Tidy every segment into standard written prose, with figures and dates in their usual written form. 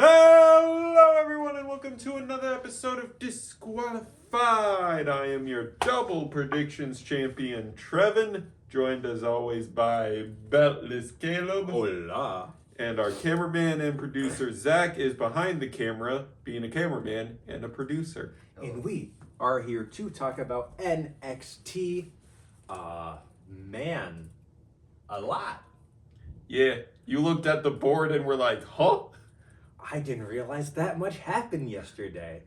Hello, everyone, and welcome to another episode of Disqualified. I am your double predictions champion, Trevin, joined as always by Beltless Caleb. Hola. And our cameraman and producer, Zach, is behind the camera, being a cameraman and a producer. And we are here to talk about NXT. Man, a lot. Yeah, you looked at the board and were like, huh? I didn't realize that much happened yesterday.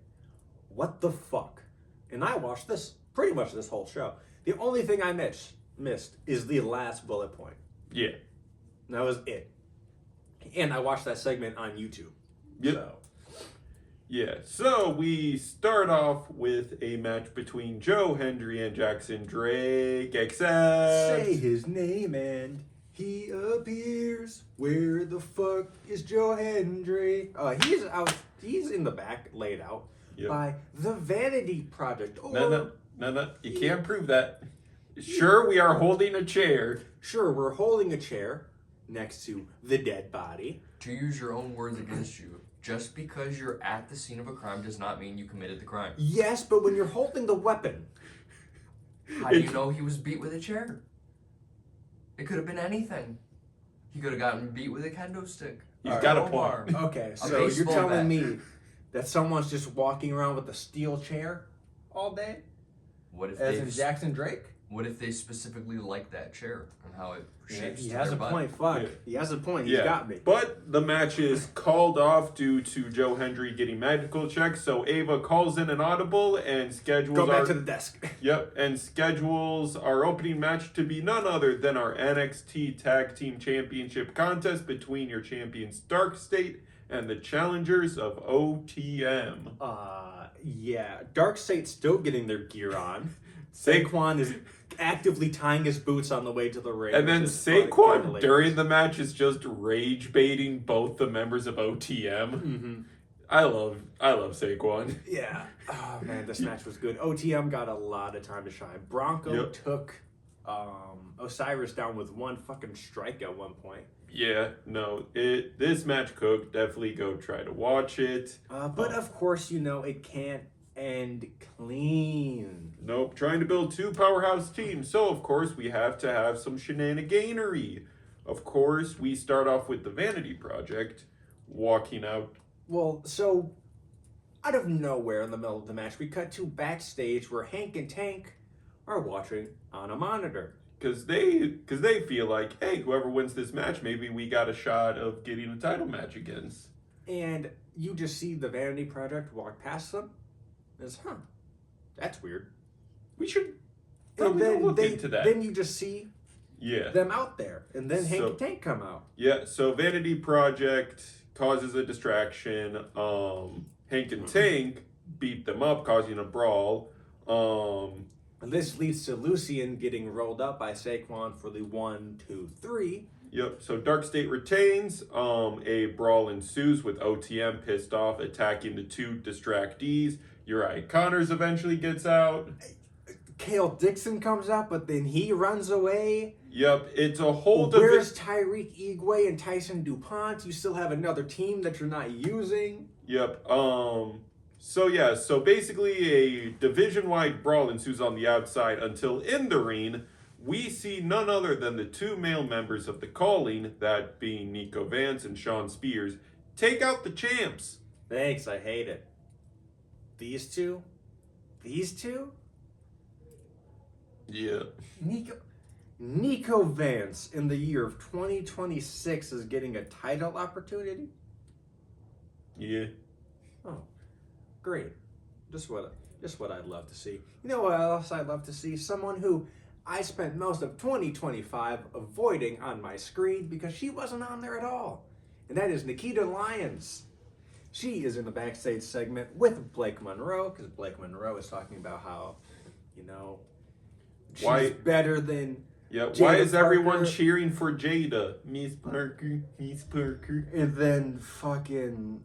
What the fuck? And I watched pretty much this whole show. The only thing I missed is the last bullet point. Yeah. That was it. And I watched that segment on YouTube. Yep. So. Yeah, so we start off with a match between Joe Hendry and Jackson Drake, except... Say his name and he appears. Where the fuck is Joe Hendry? He's out. He's in the back, laid out by the Vanity Project. No. You can't prove that. Sure, we are holding a chair. Sure, we're holding a chair next to the dead body. To use your own words against you, just because you're at the scene of a crime does not mean you committed the crime. Yes, but when you're holding the weapon... How do you know he was beat with a chair? It could have been anything. He could have gotten beat with a kendo stick. He's got a point. Okay, so you're telling me that someone's just walking around with a steel chair all day? What if As in Jackson Drake? What if they specifically like that chair and how it shapes He to has their a butt? point, fuck. Yeah. He has a point, he's got me. But the match is called off due to Joe Hendry getting medical checks, so Ava calls in an audible and schedules Go back to the desk. Yep, and schedules our opening match to be none other than our NXT Tag Team Championship contest between your champions Dark State and the challengers of OTM. Yeah. Dark State's still getting their gear on. Saquon is actively tying his boots on the way to the ring. And then Saquon during the match is just rage baiting both the members of OTM. Mm-hmm. I love Saquon. Yeah. Oh man, this match was good. OTM got a lot of time to shine. Bronco took Osiris down with one fucking strike at one point. Yeah, no, this match cooked. Definitely go try to watch it. But of course, you know it can't end clean. Nope, trying to build two powerhouse teams. So of course we have to have some shenaniganery. Of course, we start off with the Vanity Project walking out. Well, so out of nowhere in the middle of the match, we cut to backstage where Hank and Tank are watching on a monitor. Because they feel like, hey, whoever wins this match, maybe we got a shot of getting a title match against. And you just see the Vanity Project walk past them. It's, that's weird. We should probably look into that. Then you just see them out there. And then Hank and Tank come out. Yeah, so Vanity Project causes a distraction. Hank and Tank beat them up, causing a brawl. This leads to Lucian getting rolled up by Saquon for the 1, 2, 3. Yep, so Dark State retains. A brawl ensues with OTM pissed off, attacking the two distractees. Uriah Connors eventually gets out. Kale Dixon comes out, but then he runs away. Yep, it's a whole... Where's Tyreek Igwe and Tyson DuPont? You still have another team that you're not using. Yep, So basically a division-wide brawl ensues on the outside until in the ring, we see none other than the two male members of the Calling, that being Nico Vance and Sean Spears, take out the champs. Thanks, I hate it. These two? Yeah. Nico Vance in the year of 2026 is getting a title opportunity? Yeah. Oh, great. Just what I'd love to see. You know what else I'd love to see? Someone who I spent most of 2025 avoiding on my screen because she wasn't on there at all. And that is Nikita Lyons. She is in the backstage segment with Blake Monroe, because Blake Monroe is talking about how, she's better than Jada why is everyone Parker. cheering for Jada? Miss Parker. And then fucking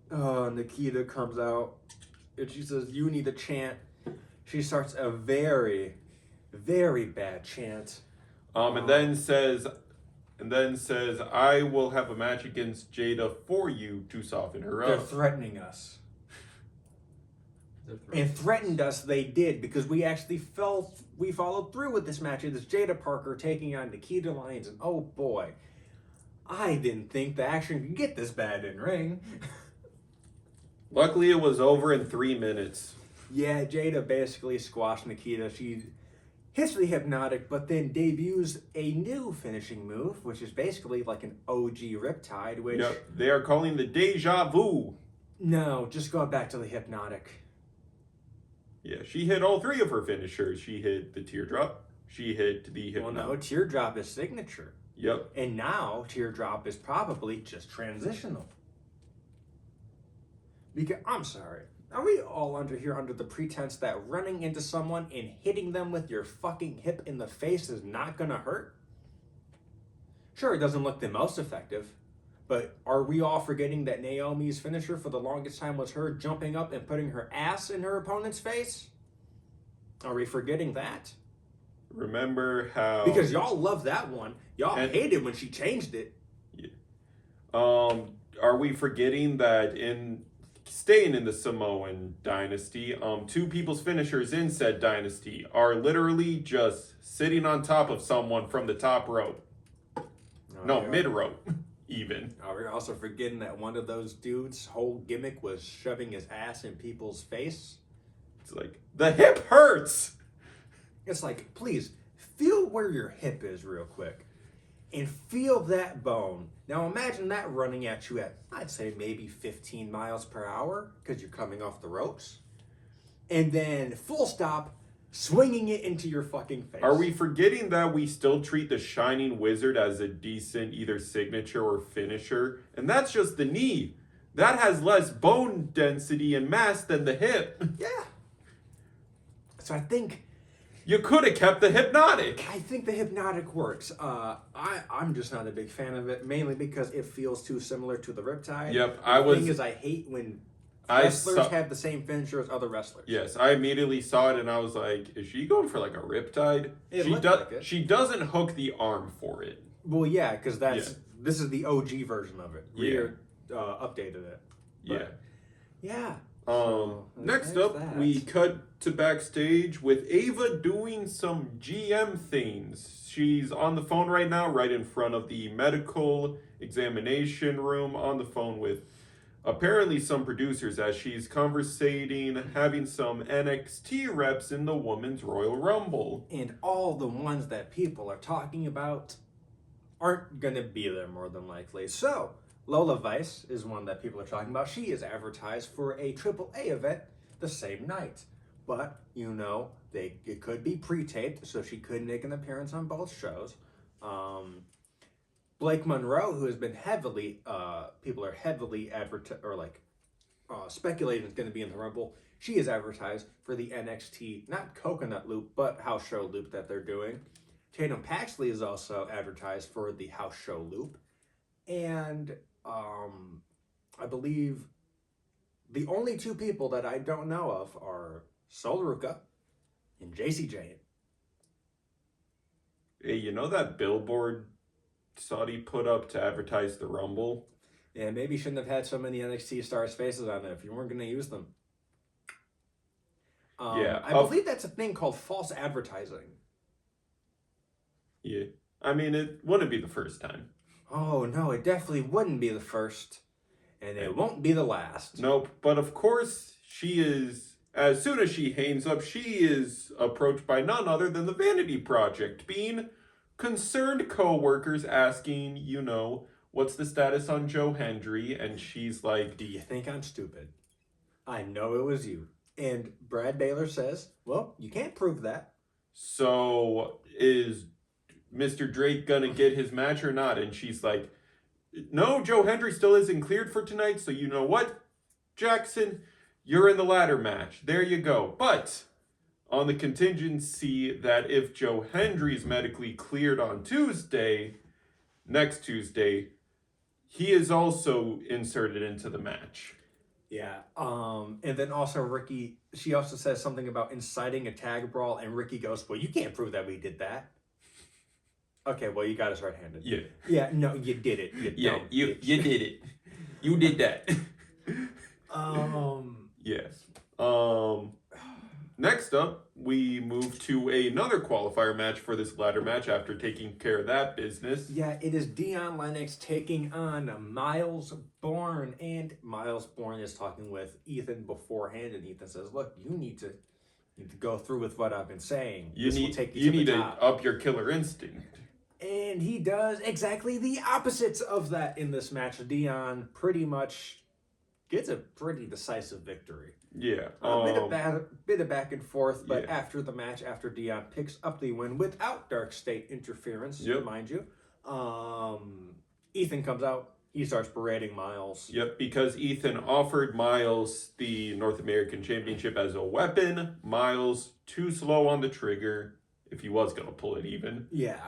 Nikita comes out and she says, you need to chant. She starts a very, very bad chant. And then says, and then says, I will have a match against Jada for you to soften her They're up. threatening us. And threatened us they did, because we actually we followed through with this match. It's Jada Parker taking on Nikita Lyons, and oh boy, I didn't think the action could get this bad in ring. Luckily, it was over in 3 minutes. Yeah, Jada basically squashed Nikita. She hits the hypnotic, but then debuts a new finishing move, which is basically like an OG Riptide, which... Yep, they are calling the Deja Vu. No, just go back to the hypnotic. Yeah, she hit all 3 of her finishers. She hit the teardrop. She hit the hypnotic. Well, no, teardrop is signature. Yep. And now teardrop is probably just transitional. Because, I'm sorry, are we all under the pretense that running into someone and hitting them with your fucking hip in the face is not gonna hurt? Sure, it doesn't look the most effective, but are we all forgetting that Naomi's finisher for the longest time was her jumping up and putting her ass in her opponent's face? Are we forgetting that? Remember how... Because y'all love that one. Y'all hated when she changed it. Yeah. Are we forgetting that staying in the Samoan dynasty, 2 people's finishers in said dynasty are literally just sitting on top of someone from the top rope. Mid rope, even. Are we also forgetting that one of those dudes' whole gimmick was shoving his ass in people's face? It's like, the hip hurts! It's like, please, feel where your hip is real quick. And feel that bone. Now imagine that running at you at, I'd say, maybe 15 miles per hour, because you're coming off the ropes. And then, full stop, swinging it into your fucking face. Are we forgetting that we still treat the Shining Wizard as a decent either signature or finisher? And that's just the knee. That has less bone density and mass than the hip. Yeah. So I think... You could have kept the hypnotic. I think the hypnotic works. I'm just not a big fan of it, mainly because it feels too similar to the Riptide. Yep, The thing is, I hate when wrestlers have the same finisher as other wrestlers. Yes, I immediately saw it and I was like, is she going for like a Riptide? She doesn't hook the arm for it. Well, yeah, because this is the OG version of it. We updated it. But, yeah. Next up, we cut to backstage with Ava doing some GM things. She's on the phone right now, right in front of the medical examination room, on the phone with apparently some producers as she's conversating, having some NXT reps in the Women's Royal Rumble. And all the ones that people are talking about aren't going to be there more than likely. So, Lola Vice is one that people are talking about. She is advertised for a AAA event the same night. But, it could be pre-taped, so she could make an appearance on both shows. Blake Monroe, who has been people are heavily speculating is going to be in the Rumble. She is advertised for the NXT, not Coconut Loop, but House Show Loop that they're doing. Tatum Paxley is also advertised for the House Show Loop. And I believe the only 2 people that I don't know of are Sol Ruka and JCJ. Hey, that billboard Saudi put up to advertise the Rumble? Yeah, maybe you shouldn't have had so many NXT stars' faces on it if you weren't going to use them. I believe that's a thing called false advertising. Yeah. I mean, it wouldn't be the first time. Oh, no, it definitely wouldn't be the first. And it won't be the last. Nope. But of course, as soon as she hangs up, she is approached by none other than the Vanity Project, being concerned co-workers asking, what's the status on Joe Hendry? And she's like, do you think I'm stupid? I know it was you. And Brad Baylor says, well, you can't prove that. So is Mr. Drake gonna get his match or not? And she's like, no, Joe Hendry still isn't cleared for tonight. So you know what, Jackson? You're in the ladder match. There you go. But on the contingency that if Joe Hendry's medically cleared on next Tuesday, he is also inserted into the match. Yeah. And then also she also says something about inciting a tag brawl, and Ricky goes, well, you can't prove that we did that. Okay, well, you got us right-handed. Yeah. Yeah, no, you did it. Yeah, dumb you bitch. did it. You did that. Um, Yes. Next up, we move to another qualifier match for this ladder match after taking care of that business. yeah, it is Dion Lennox taking on Miles Bourne, and Miles Bourne is talking with Ethan beforehand, and Ethan says, "Look, you need to go through with what I've been saying. You This will need take you to need the to top." up your killer instinct. And he does exactly the opposites of that in this match. Dion pretty much gets a pretty decisive victory. Yeah. Bit of back and forth, but Yeah. after the match, after Dion picks up the win without Dark State interference, Yep. mind you, Ethan comes out. He starts berating Miles. Yep, because Ethan offered Miles the North American Championship as a weapon. Miles too slow on the trigger if he was gonna pull it even. Yeah.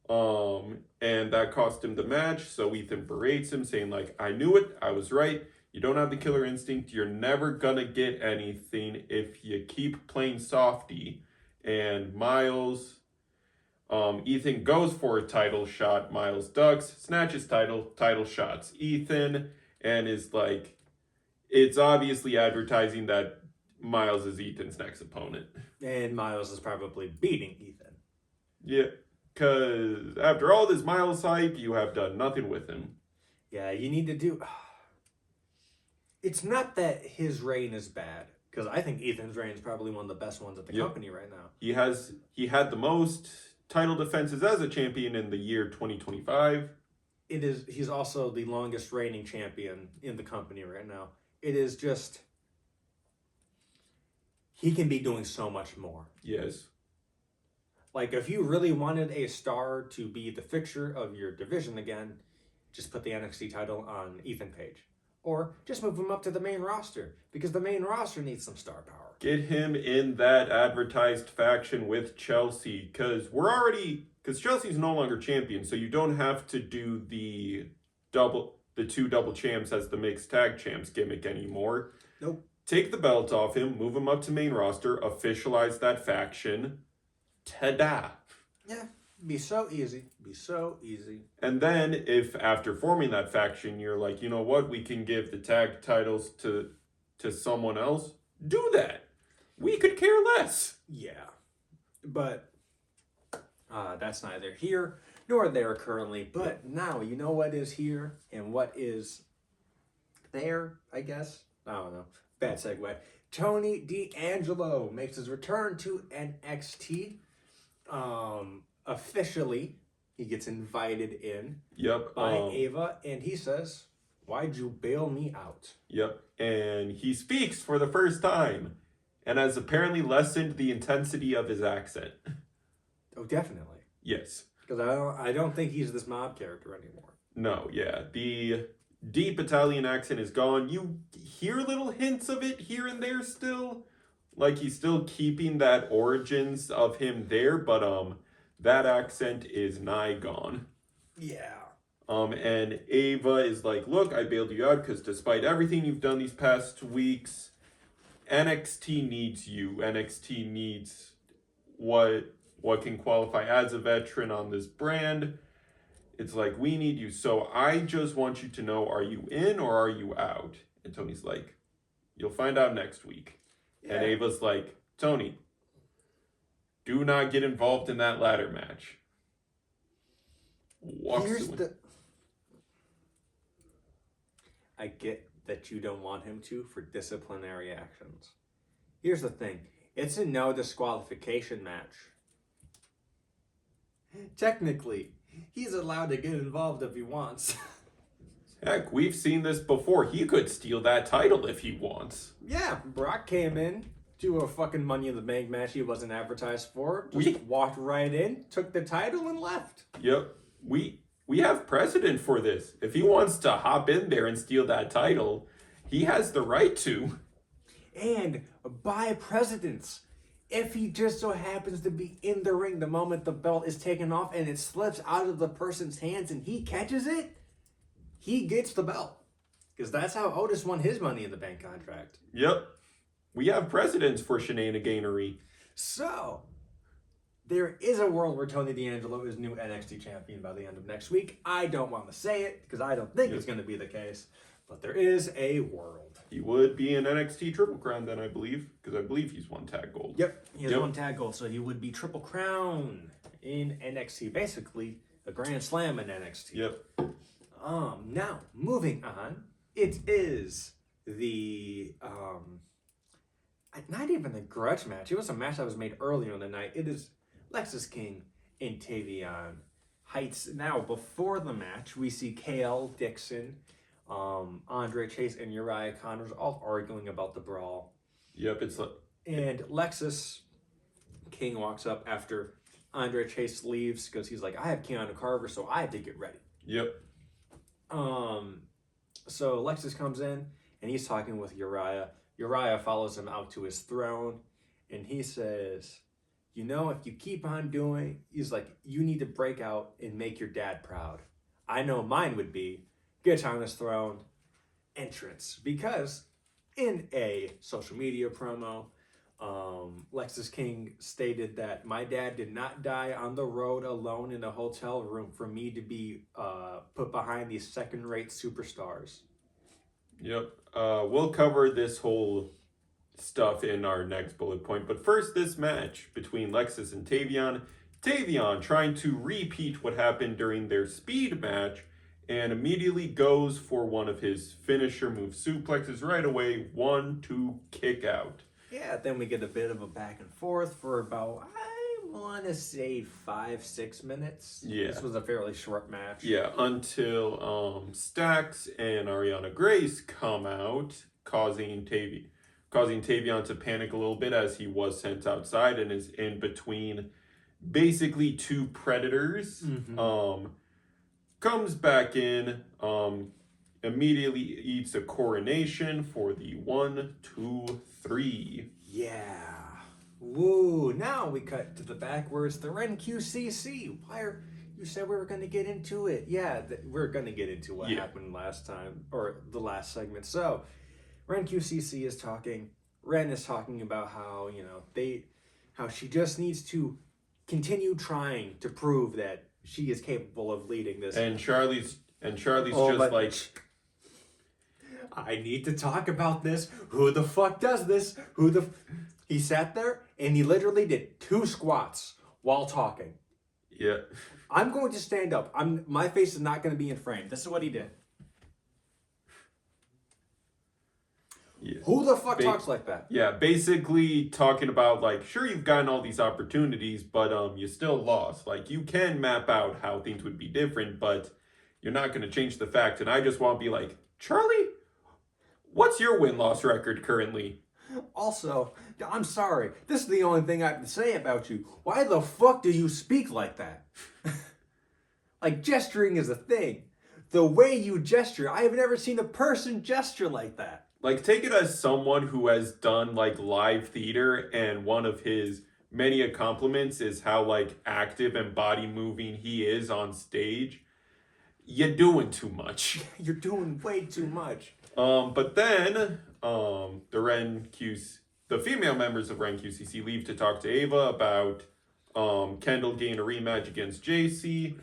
And that cost him the match. So Ethan berates him, saying like, "I knew it. I was right. You don't have the killer instinct. You're never gonna get anything if you keep playing softy." And Miles, Ethan goes for a title shot. Miles ducks, snatches title shots Ethan, and is like, it's obviously advertising that Miles is Ethan's next opponent. And Miles is probably beating Ethan. Yeah, because after all this Miles hype, you have done nothing with him. Yeah, you need to do. It's not that his reign is bad, because I think Ethan's reign is probably one of the best ones at the Yep. company right now. He had the most title defenses as a champion in the year 2025. He's also the longest reigning champion in the company right now. It is just, he can be doing so much more. Yes. Like, if you really wanted a star to be the fixture of your division again, just put the NXT title on Ethan Page. Or just move him up to the main roster, because the main roster needs some star power. Get him in that advertised faction with Chelsea, because Chelsea's no longer champion, so you don't have to do the two double champs as the mixed tag champs gimmick anymore. Nope. Take the belt off him, move him up to main roster, officialize that faction. Ta-da! Yeah, be so easy. Be so easy. And then, if after forming that faction, you're like, you know what, we can give the tag titles to someone else, do that. We could care less. Yeah. But that's neither here nor there currently. But now, you know what is here and what is there, I guess? I don't know. Bad segue. Tony D'Angelo makes his return to NXT. Officially, he gets invited in Yep. by Ava, and he says, "Why'd you bail me out?" Yep. And he speaks for the first time and has apparently lessened the intensity of his accent. Oh, definitely. Yes. Because I don't think he's this mob character anymore. No, yeah. The deep Italian accent is gone. You hear little hints of it here and there still. Like he's still keeping that origins of him there, but that accent is nigh gone. Yeah. And Ava is like, "Look, I bailed you out because despite everything you've done these past weeks, NXT needs you. NXT needs what can qualify as a veteran on this brand. It's like, we need you. So I just want you to know, are you in or are you out?" And Tony's like, "You'll find out next week." Yeah. And Ava's like, "Tony, do not get involved in that ladder match." Here's the. I get that you don't want him to for disciplinary actions. Here's the thing. It's a no disqualification match. Technically, he's allowed to get involved if he wants. Heck, we've seen this before. He could steal that title if he wants. Yeah, Brock came in to a fucking Money in the Bank match he wasn't advertised for. Just walked right in, took the title, and left. Yep. We have precedent for this. If he wants to hop in there and steal that title, he has the right to. And by precedence, if he just so happens to be in the ring the moment the belt is taken off and it slips out of the person's hands and he catches it, he gets the belt. Because that's how Otis won his Money in the Bank contract. Yep. We have precedents for shenaniganery. So, there is a world where Tony D'Angelo is new NXT champion by the end of next week. I don't want to say it because I don't think it's going to be the case, but there is a world. He would be an NXT Triple Crown then, I believe, because I believe he's won tag gold. Yep, he has one tag goal, so he would be Triple Crown in NXT. Basically, a Grand Slam in NXT. Yep. Now, moving on, it is the not even a grudge match. It was a match that was made earlier in the night. It is Lexis King and Tavion Heights. Now, before the match, we see KL Dixon, Andre Chase, and Uriah Connors all arguing about the brawl. Yep, it's like... And Lexis King walks up after Andre Chase leaves because he's like, I have Keanu Carver, so I have to get ready. Yep. So Lexis comes in and he's talking with Uriah. Uriah follows him out to his throne and he says, you know, if you keep on doing, he's like, you need to break out and make your dad proud. I know mine would be get on his throne entrance, because in a social media promo, Lexis King stated that my dad did not die on the road alone in a hotel room for me to be put behind these second-rate superstars. Yep. We'll cover this whole stuff in our next bullet point. But first, this match between Lexis and Tavion. Tavion trying to repeat what happened during their speed match and immediately goes for one of his finisher moves. Suplexes right away. 1-2 kick out. Yeah, then we get a bit of a back and forth for about, I want to say 5-6 minutes. Yeah. This was a fairly short match. Yeah, until Stax and Ariana Grace come out, causing Tavion to panic a little bit as he was sent outside and is in between basically two predators. Mm-hmm. Comes back in, immediately eats a coronation for the 1, 2, 3. Yeah. Woo. Now we cut to the back where it's the Ren QCC. You said we were going to get into it. Yeah, we're going to get into what happened last time, or the last segment. So, Ren QCC is talking. Ren is talking about how, you know, how she just needs to continue trying to prove that she is capable of leading this. And Charlie's just like, I need to talk about this. Who the fuck does this? He sat there and he literally did 2 squats while talking. yeah. I'm going to stand up. My face is not going to be in frame. This is what he did. Yeah. Who the fuck talks like that? Yeah, basically talking about, like, sure, you've gotten all these opportunities, but you still lost. Like, you can map out how things would be different, but you're not going to change the fact. And I just want to be like, Charlie, what's your win-loss record currently? Also, I'm sorry. This is the only thing I have to say about you. Why the fuck do you speak like that? Like, gesturing is a thing. The way you gesture, I have never seen a person gesture like that. Like, take it as someone who has done, like, live theater, and one of his many accomplishments is how, like, active and body moving he is on stage. You're doing too much. You're doing way too much. But then, the female members of Ren QCC leave to talk to Ava about Kendall getting a rematch against JC,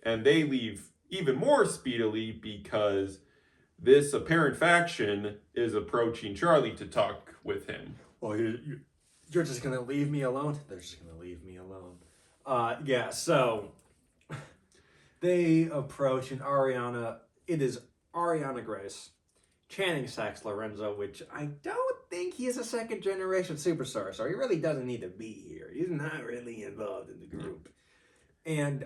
and they leave even more speedily because this apparent faction is approaching Charlie to talk with him. Well, you're just going to leave me alone? They're just going to leave me alone. Yeah, so they approach, and it is Ariana Grace, Channing Sax Lorenzo, which I don't think he's a second-generation superstar, so he really doesn't need to be here. He's not really involved in the group. And,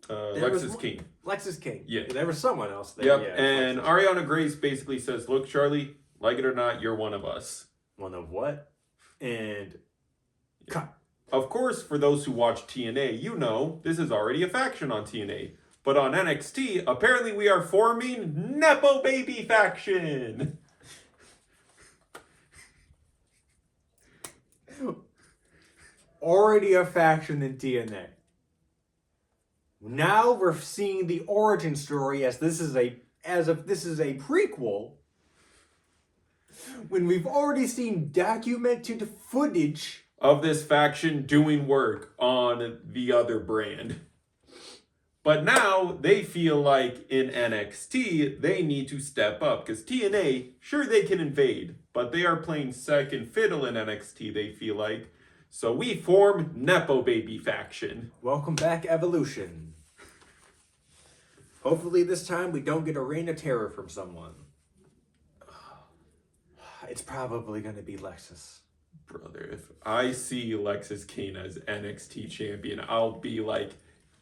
Lexis King. Lexis King. Yeah. There was someone else there. Yep, Yeah, and Ariana Grace basically says, look, Charlie, like it or not, you're one of us. One of what? And cut. Of course, for those who watch TNA, you know this is already a faction on TNA. But on NXT, apparently we are forming Nepo Baby Faction. Already a faction in TNA. Now we're seeing the origin story as if this is a prequel. When we've already seen documented footage of this faction doing work on the other brand. But now they feel like in NXT, they need to step up. Because TNA, sure, they can invade, but they are playing second fiddle in NXT, they feel like. So we form Nepo Baby faction. Welcome back, Evolution. Hopefully this time we don't get a reign of terror from someone. It's probably going to be Lexus. Brother, if I see Lexis Kane as NXT champion, I'll be like,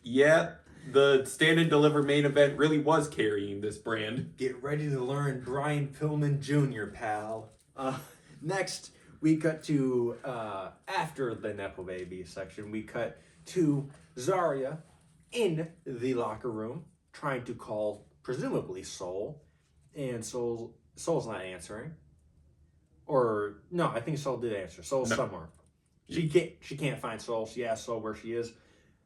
yeah, the Stand and Deliver main event really was carrying this brand. Get ready to learn Brian Pillman Jr., pal. Next, we cut to, after the Nepo Baby section, we cut to Zarya in the locker room trying to call, presumably, Soul. And Soul's not answering. Or, no, I think Soul did answer. Soul's somewhere. She can't find Soul. She asked Soul where she is.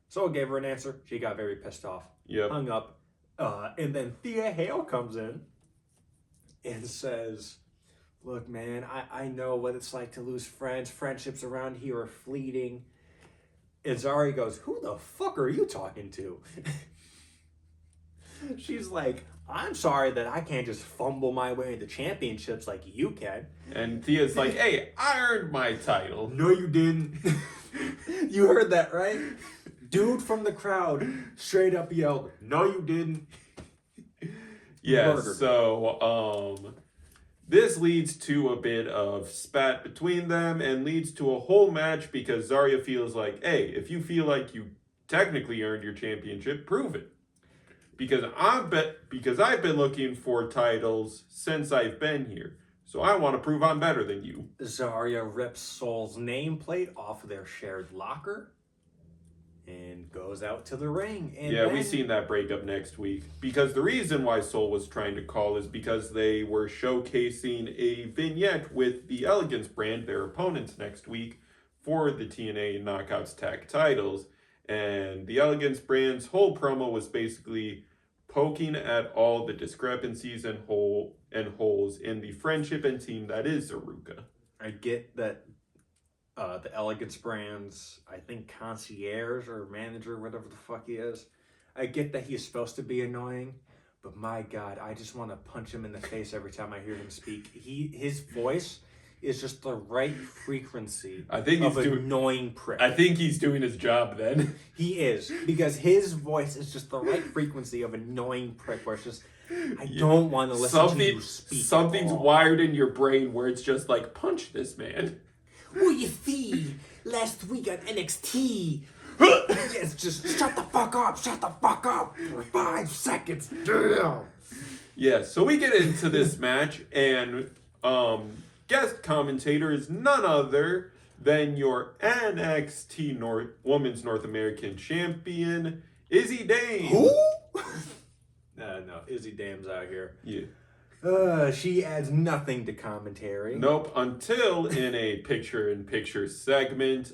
Soul gave her an answer. She got very pissed off. Yep. Hung up. And then Thea Hale comes in and says, look, man, I know what it's like to lose friends. Friendships around here are fleeting. And Zarya goes, who the fuck are you talking to? She's like, I'm sorry that I can't just fumble my way into championships like you can. And Thea's like, hey, I earned my title. No, you didn't. You heard that, right? Dude from the crowd straight up yelled, no, you didn't. Yeah, Murdered. So this leads to a bit of spat between them and leads to a whole match because Zarya feels like, hey, if you feel like you technically earned your championship, prove it. Because I've been looking for titles since I've been here. So I want to prove I'm better than you. Zarya rips Soul's nameplate off of their shared locker and goes out to the ring. And yeah, then... we've seen that breakup next week. Because the reason why Soul was trying to call is because they were showcasing a vignette with the Elegance brand, their opponents next week, for the TNA Knockouts Tag titles. And the Elegance brand's whole promo was basically poking at all the discrepancies and holes in the friendship and team that is Aruka. I get that the Elegance brand's, I think, concierge or manager, whatever the fuck he is. I get that he's supposed to be annoying, but my God, I just want to punch him in the face every time I hear him speak. His voice is just the right frequency I think of he's annoying prick. I think he's doing his job then. He is, because his voice is just the right frequency of annoying prick where it's just, I don't want to listen to you speak. Something's wired in your brain where it's just like, punch this man. Well, you see, last week on NXT, it's just, shut the fuck up for 5 seconds. Damn. Yeah, so we get into this match, and guest commentator is none other than your NXT Women's North American Champion, Izzy Dame. Who? No, Izzy Dame's out here. Yeah. She adds nothing to commentary. Nope, until in a picture-in-picture segment,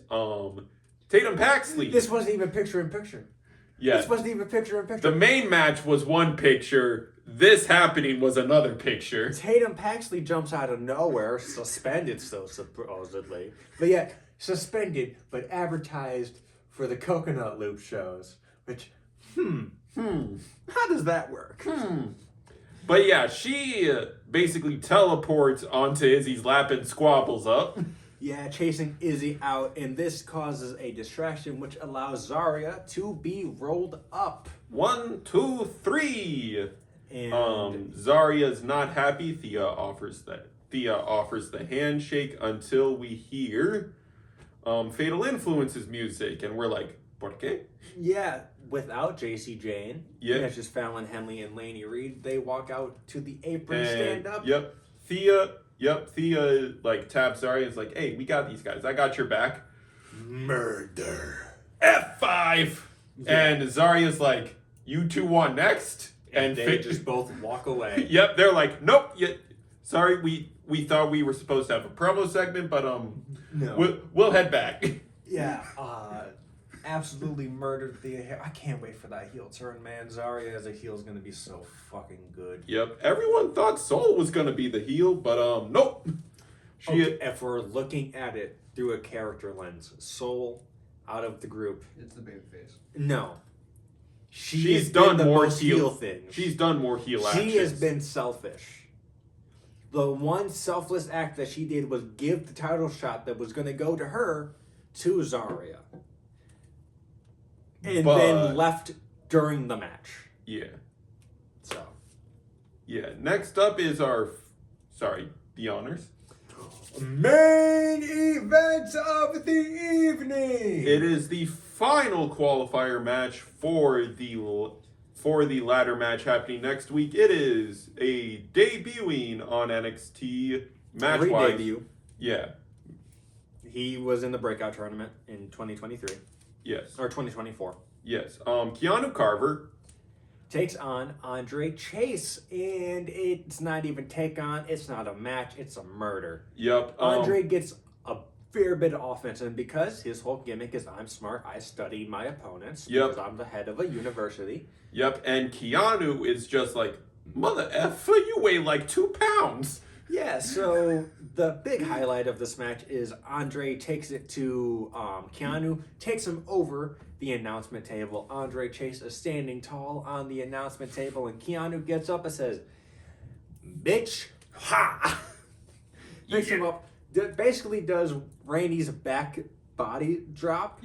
Tatum Paxley. This wasn't even picture-in-picture. Yeah. This wasn't even picture-in-picture. The main match was one picture. This happening was another picture. Tatum Paxley jumps out of nowhere, suspended so supposedly. But yet, suspended, but advertised for the Coconut Loop shows. Which, how does that work? But yeah, she basically teleports onto Izzy's lap and squabbles up. Yeah, chasing Izzy out, and this causes a distraction which allows Zarya to be rolled up. 1, 2, 3. And Zarya's not happy. Thea offers the handshake until we hear Fatal Influence's music, and we're like, ¿por qué? yeah, without JC Jane, Yeah. it's just Fallon Henley and Lainey Reed. They walk out to the apron stand up. Yep. Thea like taps Zarya. Is like, hey, we got these guys. I got your back. Murder. F5. Yeah. And Zarya's like, you two want next? And they just both walk away. Yep, they're like, nope. Sorry, we thought we were supposed to have a promo segment, but No. we'll head back. Yeah, absolutely murdered Thea Hale. I can't wait for that heel turn, man. Zarya as a heel is going to be so fucking good. Yep, everyone thought Soul was gonna be the heel, but nope. If we're looking at it through a character lens, Soul out of the group. It's the babyface. No. She's done more heel things. She's done more heel actions. She has been selfish. The one selfless act that she did was give the title shot that was going to go to her to Zarya. And then left during the match. Yeah. So. Yeah. Next up is the honors. Main event of the evening. It is the final qualifier match for the ladder match happening next week. It is a debuting on NXT match-wise. Re-debut. Yeah. He was in the breakout tournament in 2023. Yes. Or 2024. Yes. Keanu Carver takes on Andre Chase, and it's not even take on, it's not a match, it's a murder. Yep. Andre gets a fair bit of offense, and because his whole gimmick is I'm smart, I study my opponents, because I'm the head of a university. Yep, and Keanu is just like, mother effer, you weigh like 2 pounds. Yeah, so the big highlight of this match is Andre takes it to Keanu, takes him over the announcement table. Andre Chase is standing tall on the announcement table, and Keanu gets up and says, "Bitch, ha!" Picks him up. Basically does Randy's back body drop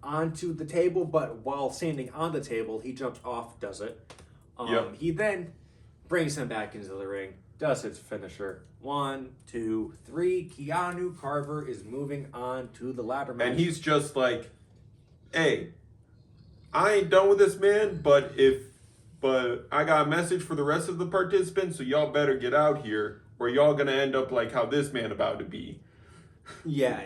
onto the table, but while standing on the table, he jumps off, does it. He then brings him back into the ring. Does his finisher. 1, 2, 3. Keanu Carver is moving on to the ladder match. And he's just like, hey, I ain't done with this, man, but I got a message for the rest of the participants, so y'all better get out here, or y'all gonna end up like how this man about to be. Yeah.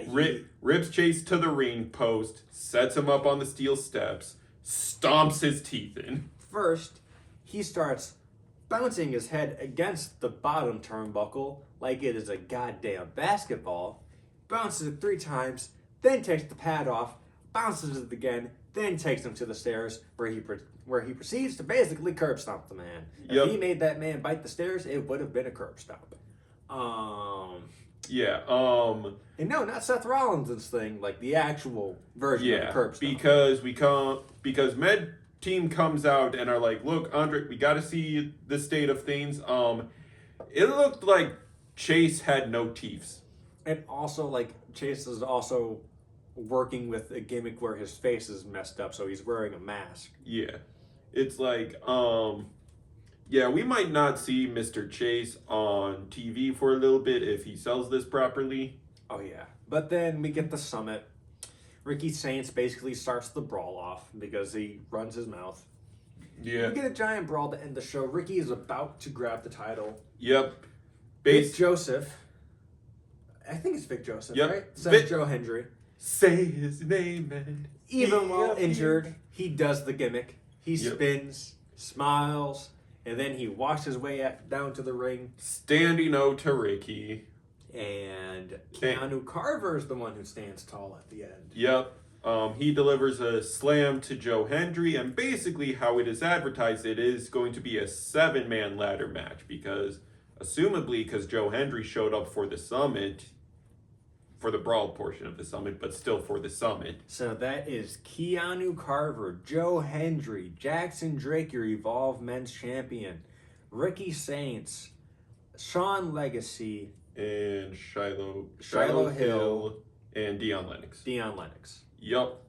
Rips Chase to the ring post, sets him up on the steel steps, stomps his teeth in. First, he starts bouncing his head against the bottom turnbuckle like it is a goddamn basketball, bounces it 3 times, then takes the pad off, bounces it again, then takes him to the stairs where he proceeds to basically curb stomp the man. If he made that man bite the stairs, it would have been a curb stomp. And no, not Seth Rollins' thing, like the actual version of the curb stomp. Because Med Team comes out and are like, look, Andre, we got to see the state of things. It looked like Chase had no teeth. And also, like, Chase is also working with a gimmick where his face is messed up, so he's wearing a mask. Yeah. It's like, we might not see Mr. Chase on TV for a little bit if he sells this properly. Oh, yeah. But then we get the summit. Ricky Saints basically starts the brawl off because he runs his mouth. Yeah. We get a giant brawl to end the show. Ricky is about to grab the title. Yep. Vic Joseph. I think it's Vic Joseph, right? Says Joe Hendry. Say his name, man. Even while injured, he does the gimmick. He spins, smiles, and then he walks his way down to the ring. Standing O to Ricky. And Keanu Carver is the one who stands tall at the end. Yep. He delivers a slam to Joe Hendry, and basically how it is advertised, it is going to be a 7-man ladder match because Joe Hendry showed up for the summit, for the brawl portion of the summit, but still for the summit. So that is Keanu Carver, Joe Hendry, Jackson Drake, your Evolve Men's Champion, Ricky Saints, Sean Legacy, and Shiloh Hill, and Dion Lennox. Yup.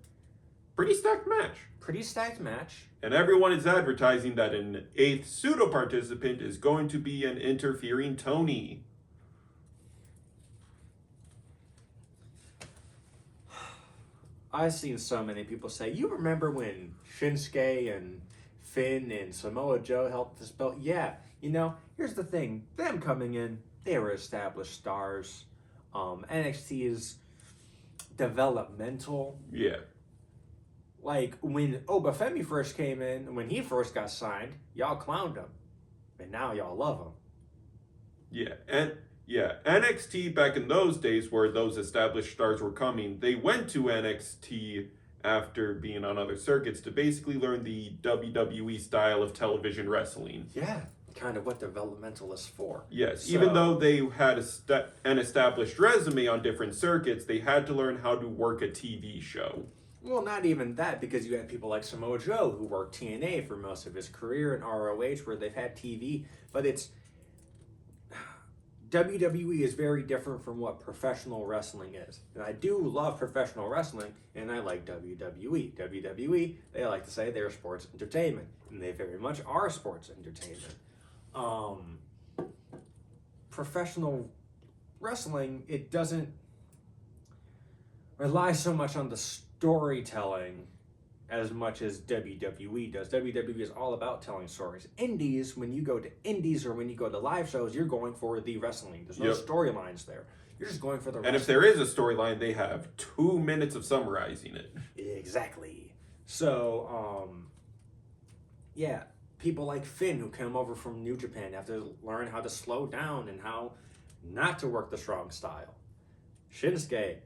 Pretty stacked match. And everyone is advertising that an 8th pseudo-participant is going to be an interfering Tony. I've seen so many people say, you remember when Shinsuke and Finn and Samoa Joe helped this belt? Yeah. Here's the thing. Them coming in, they were established stars. NXT is developmental. Yeah. Like, when Obafemi first came in, when he first got signed, y'all clowned him. And now y'all love him. NXT back in those days where those established stars were coming, they went to NXT after being on other circuits to basically learn the WWE style of television wrestling. Yeah. kind of what developmental is for. Yes, So- even though they had an established resume on different circuits, they had to learn how to work a TV show. Well, not even that, because you had people like Samoa Joe who worked TNA for most of his career and ROH where they've had TV, but it's WWE is very different from what professional wrestling is. And I do love professional wrestling, and I like WWE. WWE, they like to say they're sports entertainment, and they very much are sports entertainment. Professional wrestling, it doesn't rely so much on the storytelling as much as WWE does. WWE is all about telling stories. Indies, when you go to indies or when you go to live shows, you're going for the wrestling. There's no Yep. storylines there. You're just going for the And if wrestling. there is a storyline, they have 2 minutes of summarizing it. Exactly. So, yeah, people like Finn who come over from New Japan have to learn how to slow down and how not to work the strong style. Shinsuke,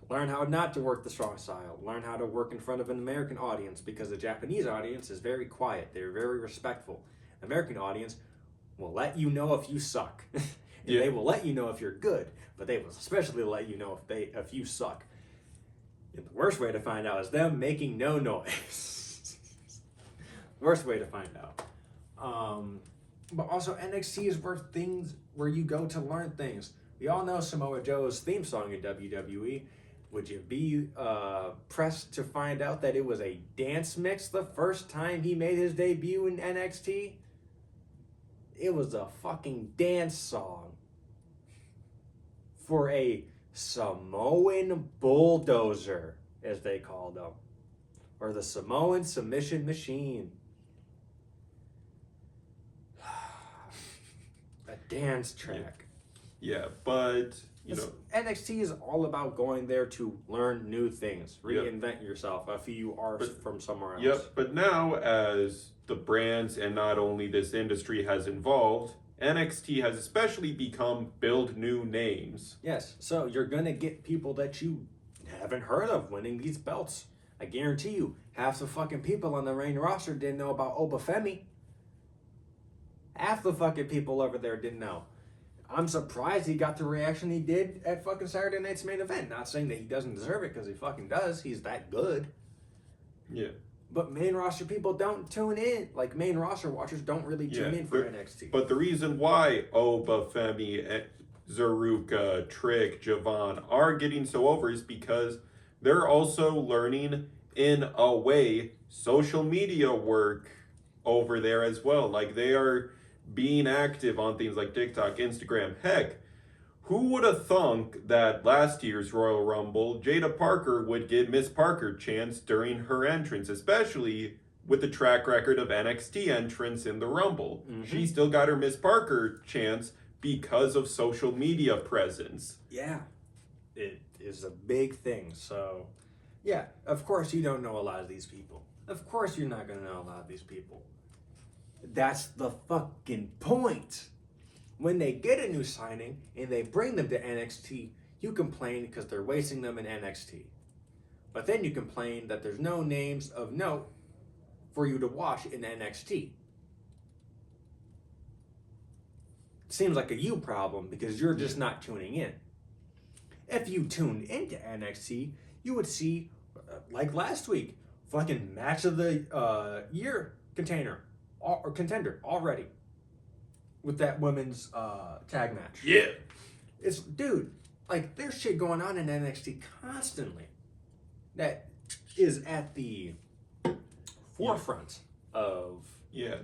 learn how not to work the strong style. Learn how to work in front of an American audience, because the Japanese audience is very quiet. They're very respectful. The American audience will let you know if you suck. And Yeah. they will let you know if you're good, but they will especially let you know if you suck. And the worst way to find out is them making no noise. Worst way to find out. But also NXT is where you go to learn things. We all know Samoa Joe's theme song in WWE. Would you be pressed to find out that it was a dance mix the first time he made his debut in NXT? It was a fucking dance song for a Samoan bulldozer, as they called them, or the Samoan submission machine. A dance track. Yeah, but, you know, NXT is all about going there to learn new things, Yep. reinvent yourself if you are from somewhere else. yep. But now, as the brands and not only this industry has evolved, NXT has especially become build new names. Yes, so you're going to get people that you haven't heard of winning these belts. I guarantee you, half the fucking people on the main roster didn't know about Obafemi. Half the fucking people over there didn't know. I'm surprised he got the reaction he did at fucking Saturday Night's Main Event. Not saying that he doesn't deserve it, because he fucking does. He's that good. Yeah. But main roster people don't tune in. Like, main roster watchers don't really tune Yeah, in for but- NXT. But the reason why Obafemi, Zaruka, Trick, Javon are getting so over is because they're also learning, in a way, social media work over there as well. Like, they are being active on things like TikTok, Instagram. Heck, who would have thunk that last year's Royal Rumble, Jada Parker would get Miss Parker chance during her entrance, especially with the track record of NXT entrance in the Rumble. Mhm. She still got her Miss Parker chance because of social media presence. Yeah, it is a big thing. So, yeah, of course you don't know a lot of these people. Of course you're not going to know a lot of these people. That's the fucking point. When they get a new signing and they bring them to NXT, you complain because they're wasting them in NXT. But then you complain that there's no names of note for you to watch in NXT. Seems like a you problem because you're just not tuning in. If you tuned into NXT, you would see, like last week, fucking match of the year contender already with that women's tag match. Yeah. It's, dude, like, there's shit going on in NXT constantly that is at the forefront of Yeah.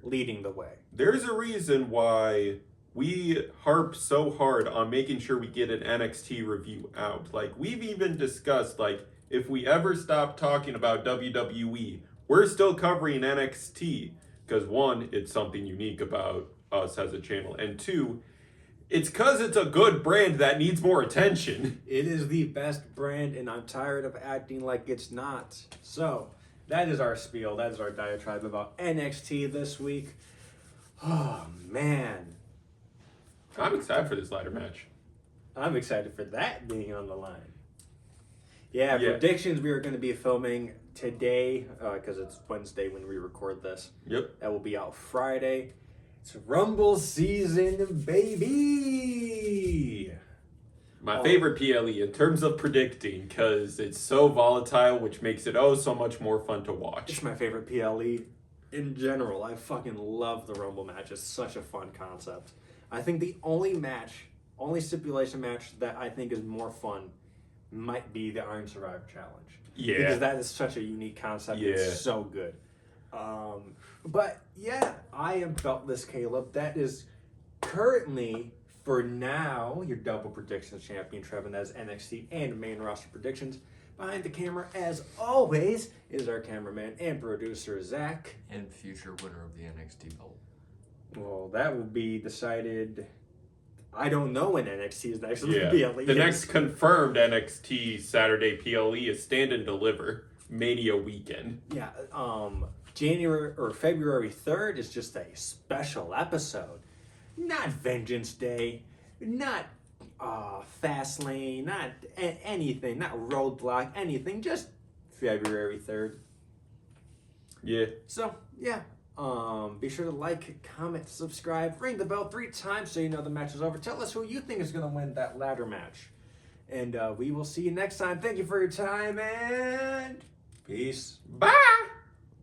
leading the way. There's a reason why we harp so hard on making sure we get an NXT review out. Like, we've even discussed, like, if we ever stop talking about WWE, we're still covering NXT. Because one, it's something unique about us as a channel. And two, it's because it's a good brand that needs more attention. It is the best brand, and I'm tired of acting like it's not. So, that is our spiel. That is our diatribe about NXT this week. Oh, man. I'm excited for this ladder match. I'm excited for that being on the line. Yeah, Yeah. predictions we are going to be filming today because it's Wednesday when we record this. Yep. That will be out Friday. It's Rumble season, baby. My favorite PLE in terms of predicting, because it's so volatile, which makes it oh so much more fun to watch. It's my favorite PLE in general. I fucking love the Rumble match. It's such a fun concept. I think the only stipulation match that I think is more fun might be the Iron Survivor Challenge. Yeah. Because that is such a unique concept. Yeah. It's so good. But yeah, I am Beltless Caleb. That is currently, for now, your double predictions champion, Trevin. That's NXT and main roster predictions. Behind the camera, as always, is our cameraman and producer, Zach. And future winner of the NXT belt. Well, that will be decided. I don't know when NXT is next. Yeah. The next confirmed NXT Saturday PLE is Stand and Deliver Mania weekend. Yeah, January or February 3rd is just a special episode. Not Vengeance Day, not Fastlane, not anything, not Roadblock, anything, just February 3rd. Yeah. So, yeah. Be sure to like, comment, subscribe, ring the bell 3 times so you know the match is over. Tell us who you think is going to win that ladder match. And we will see you next time. Thank you for your time and peace. Bye.